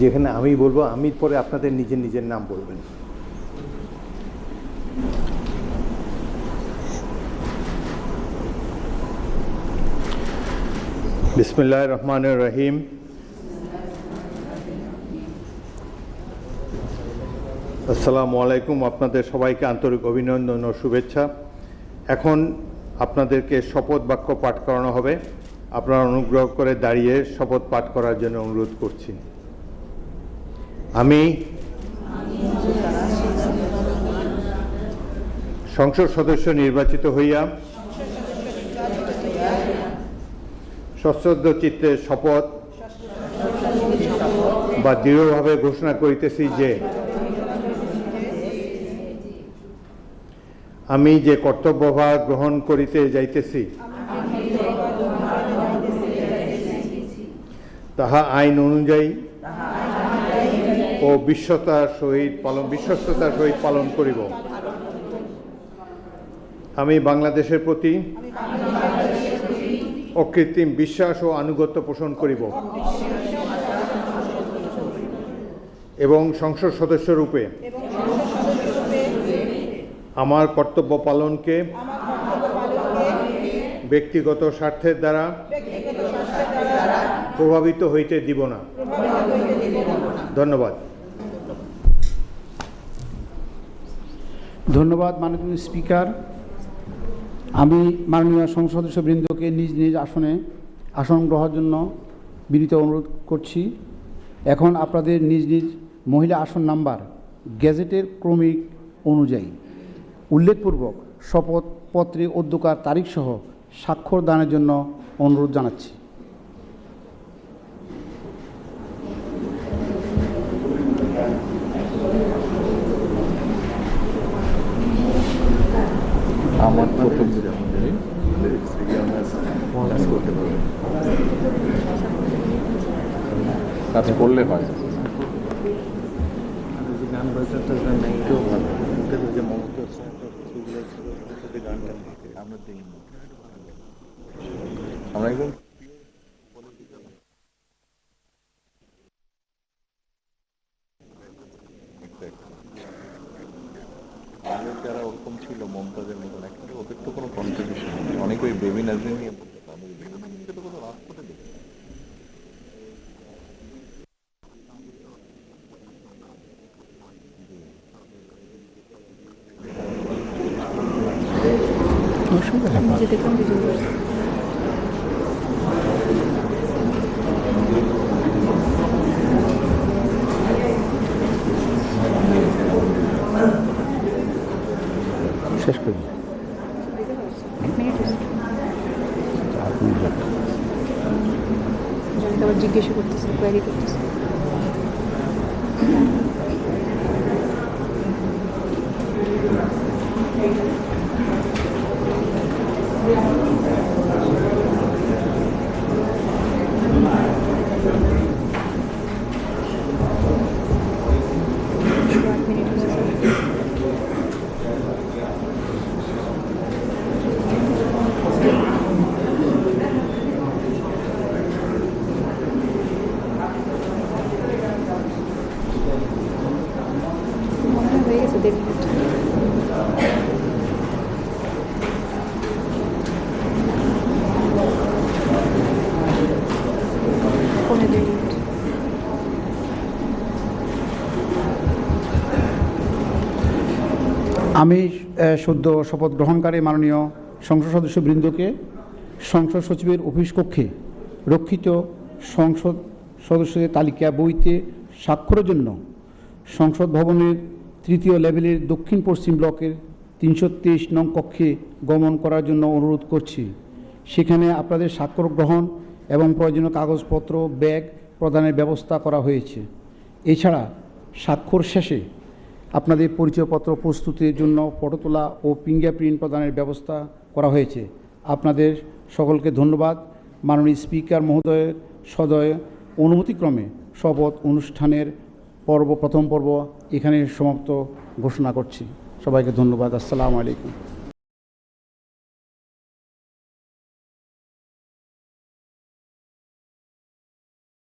যেখানে আমি বলবো, আমি পরে আপনাদের নিজের নিজের নাম বলবেন। বিসমিল্লাহির রহমানির রহিম। আসসালামু আলাইকুম। আপনাদের সবাইকে আন্তরিক অভিনন্দন ও শুভেচ্ছা। এখন আপনাদেরকে শপথ বাক্য পাঠ করানো হবে। আপনারা অনুগ্রহ করে দাঁড়িয়ে শপথ পাঠ করার জন্য অনুরোধ করছি। আমি সংসদ সদস্য নির্বাচিত হইয়া সশ্রদ্ধ চিত্তে শপথ বা দৃঢ়ভাবে ঘোষণা করিতেছি যে আমি যে কর্তব্যভার গ্রহণ করিতে যাইতেছি তাহা আইন অনুযায়ী ও বিশ্বস্ততার সহিত পালন করিব। আমি বাংলাদেশের প্রতি অকৃত্রিম বিশ্বাস ও আনুগত্য পোষণ করিব এবং সংসদ সদস্য রূপে আমার কর্তব্য পালনকে ব্যক্তিগত স্বার্থের দ্বারা প্রভাবিত হইতে দিব না। ধন্যবাদ। ধন্যবাদ মাননীয় স্পিকার। আমি মাননীয় সংসদ সদস্যবৃন্দকে নিজ নিজ আসন গ্রহণের জন্য বিনীত অনুরোধ করছি। এখন আপনাদের নিজ নিজ মহিলা আসন নাম্বার গেজেটের ক্রমিক অনুযায়ী উল্লেখপূর্বক শপথপত্রে অধ্যকার তারিখসহ স্বাক্ষর দানের জন্য অনুরোধ জানাচ্ছি। আমার প্রথম কাজ করলে হয়। গান বাজাতে নাইতেও ভালো, যে মমতা গানটা আমরা দিই আমরা একদম যারা ওরকম ছিল মমতাজের মতন একটা, ওদের তো কোনো কন্ট্রিবিউশন নেই। অনেকে ওই বেবি নাজরিন নিয়ে বলতে পারে, বেবি নাজরিনকে তো কোনো রাজপথে দেখে শেষ করি। জিজ্ঞাসা করতেছে, কোয়ারি করতেছে। হয়ে গেছে 1.5 মিনিট। আমি সদ্য শপথ গ্রহণকারী মাননীয় সংসদ সদস্যবৃন্দকে সংসদ সচিবের অফিস কক্ষে রক্ষিত সংসদ সদস্যদের তালিকা বইতে স্বাক্ষরের জন্য সংসদ ভবনের 3য় লেভেলের দক্ষিণ পশ্চিম ব্লকের 323 নং কক্ষে গমন করার জন্য অনুরোধ করছি। সেখানে আপনাদের স্বাক্ষর গ্রহণ এবং প্রয়োজনীয় কাগজপত্র ব্যাগ প্রদানের ব্যবস্থা করা হয়েছে। এছাড়া স্বাক্ষর শেষে আপনাদের পরিচয়পত্র প্রস্তুতির জন্য ফটো তোলা ও ফিঙ্গারপ্রিন্ট প্রদানের ব্যবস্থা করা হয়েছে। আপনাদের সকলকে ধন্যবাদ। মাননীয় স্পিকার মহোদয়ের সদয় অনুমতিক্রমে শপথ অনুষ্ঠানের প্রথম পর্ব এখানে সমাপ্ত ঘোষণা করছি। সবাইকে ধন্যবাদ। আসসালামু আলাইকুম।